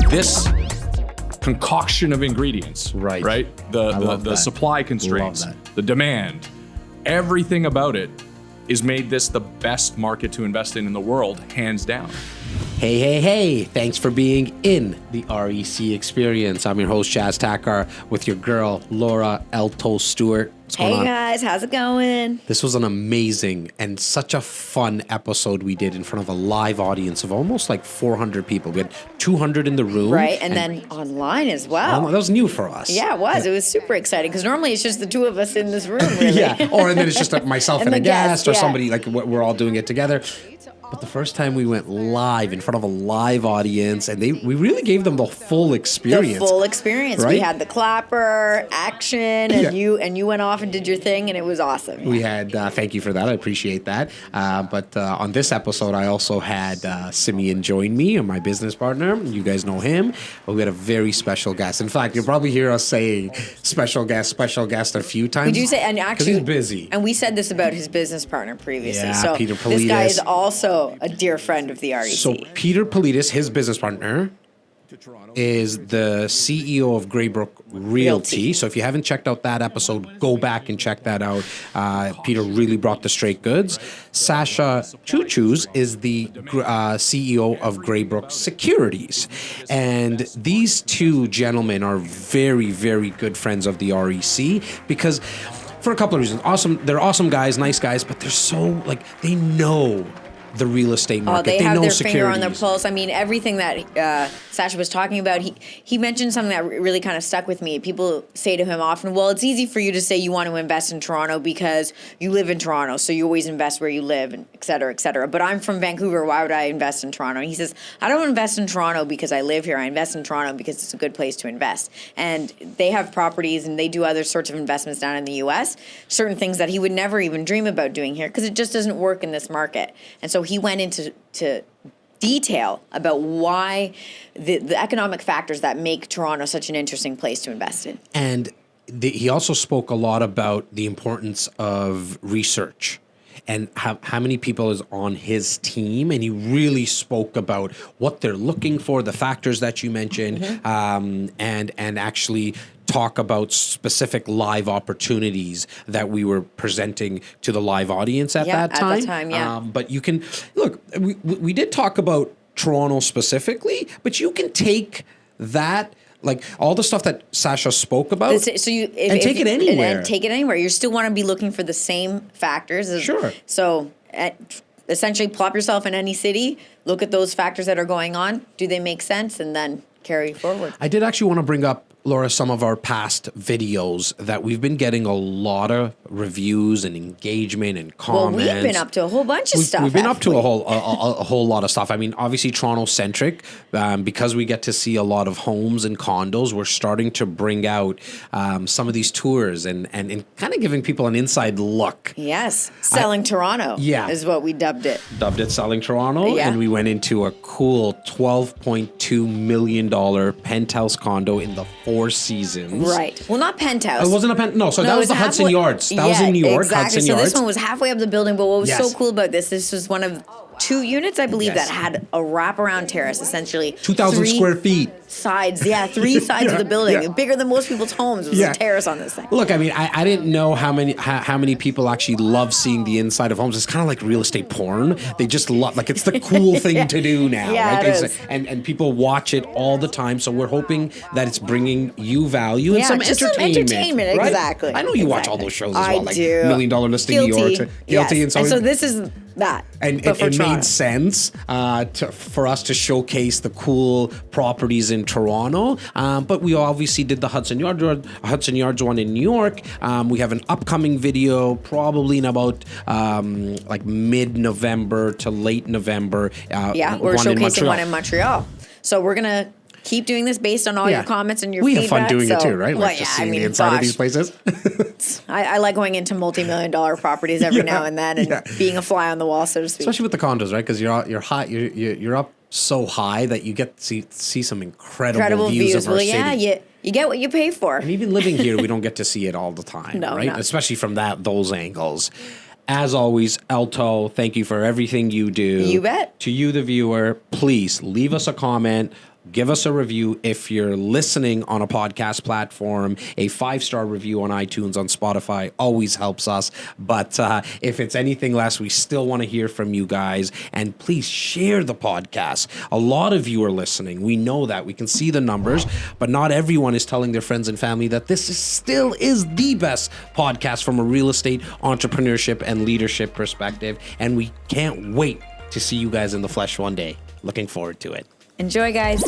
this concoction of ingredients, right? The supply constraints, the demand, everything about it is made this the best market to invest in the world, hands down. Hey. Thanks for being in the REC experience. I'm your host, Chaz Takhar, with your girl, Laura Elto Stewart. Hey guys, how's it going? This was an amazing and such a fun episode we did in front of a live audience of almost like 400 people. We had 200 in the room. Right, and then online as well. That was new for us. Yeah, it was. It was super exciting because normally it's just the two of us in this room, really. Yeah, and then it's just myself and a guest or yeah. somebody, like we're all doing it together. But the first time we went live in front of a live audience, and we really gave them the full experience. The full experience. Right? We had the clapper, action, and you went off and did your thing, and it was awesome. We had, thank you for that. I appreciate that. But on this episode, I also had Simeon join me, my business partner. You guys know him. But we had a very special guest. In fact, you'll probably hear us saying special guest a few times. We do say, and actually, he's busy. And we said this about his business partner previously. Yeah, so Peter Politis. This guy is also a dear friend of the REC. So Peter Politis, his business partner, is the CEO of Greybrook Realty. So if you haven't checked out that episode, go back and check that out. Peter really brought the straight goods. Sasha Cucuz is the CEO of Greybrook Securities. And these two gentlemen are very, very good friends of the REC because for a couple of reasons. They're awesome guys, nice guys, but they're so, they know the real estate market. They have know their securities. finger on their pulse. I mean, everything that Sasha was talking about, he mentioned something that really kind of stuck with me. People say to him often, well, it's easy for you to say you want to invest in Toronto because you live in Toronto, so you always invest where you live, and et cetera, et cetera. But I'm from Vancouver. Why would I invest in Toronto? And he says, I don't invest in Toronto because I live here. I invest in Toronto because it's a good place to invest. And they have properties and they do other sorts of investments down in the U.S., certain things that he would never even dream about doing here because it just doesn't work in this market. And so he went into detail about why the economic factors that make Toronto such an interesting place to invest in. And he also spoke a lot about the importance of research and how many people is on his team. And he really spoke about what they're looking for, the factors that you mentioned, and actually talk about specific live opportunities that we were presenting to the live audience at that time. At that time, yeah. But you can, look, we did talk about Toronto specifically, but you can take that, all the stuff that Sasha spoke about, take it anywhere. And take it anywhere. You still want to be looking for the same factors. Sure. So essentially plop yourself in any city, look at those factors that are going on. Do they make sense? And then carry forward. I did actually want to bring up, Laura, some of our past videos that we've been getting a lot of reviews and engagement and comments. Well, we've been up to a whole bunch of stuff. We've been up to a whole lot of stuff. I mean, obviously Toronto-centric, because we get to see a lot of homes and condos, we're starting to bring out some of these tours and kind of giving people an inside look. Yes, Selling Toronto is what we dubbed it. Dubbed it Selling Toronto, and we went into a cool $12.2 million penthouse condo in the Four Seasons. Right. Well, not Penthouse. It wasn't a penthouse. No, so that was the Hudson Yards. That was in New York, exactly. Hudson so Yards. This one was halfway up the building, but what was so cool about this was one of 2 units, I believe, that had a wraparound terrace, essentially. 2,000 square feet. Sides, 3 sides of the building. Bigger than most people's homes was a terrace on this thing. Look, I mean, I didn't know how many people actually love seeing the inside of homes. It's kind of like real estate porn. They just love, it's the cool thing to do now, right? It is. And people watch it all the time. So we're hoping that it's bringing you value and some just entertainment. Some entertainment, right? exactly. I know you watch all those shows as well, I do. $1 Million Listing New York, Guilty, and so this is that. And it made sense for us to showcase the cool properties in Toronto. But we obviously did the Hudson Yards one in New York. We have an upcoming video probably in about mid-November to late November. We're showcasing one in Montreal. So we're going to keep doing this based on all your comments and your feedback. We have fun doing it too, right? Just seeing the inside of these places. I like going into multi-million-dollar properties every now and then and being a fly on the wall, so to speak. Especially with the condos, right? Because you're high, you're up so high that you get to see some incredible views of our city. You get what you pay for. And even living here, we don't get to see it all the time, right? No. Especially from those angles. As always, Elto, thank you for everything you do. You bet. To you, the viewer, please leave us a comment give us a review. If you're listening on a podcast platform, a 5-star review on iTunes, on Spotify always helps us. But if it's anything less, we still want to hear from you guys. And please share the podcast. A lot of you are listening. We know that. We can see the numbers, but not everyone is telling their friends and family that this still is the best podcast from a real estate entrepreneurship and leadership perspective. And we can't wait to see you guys in the flesh one day. Looking forward to it. Enjoy, guys.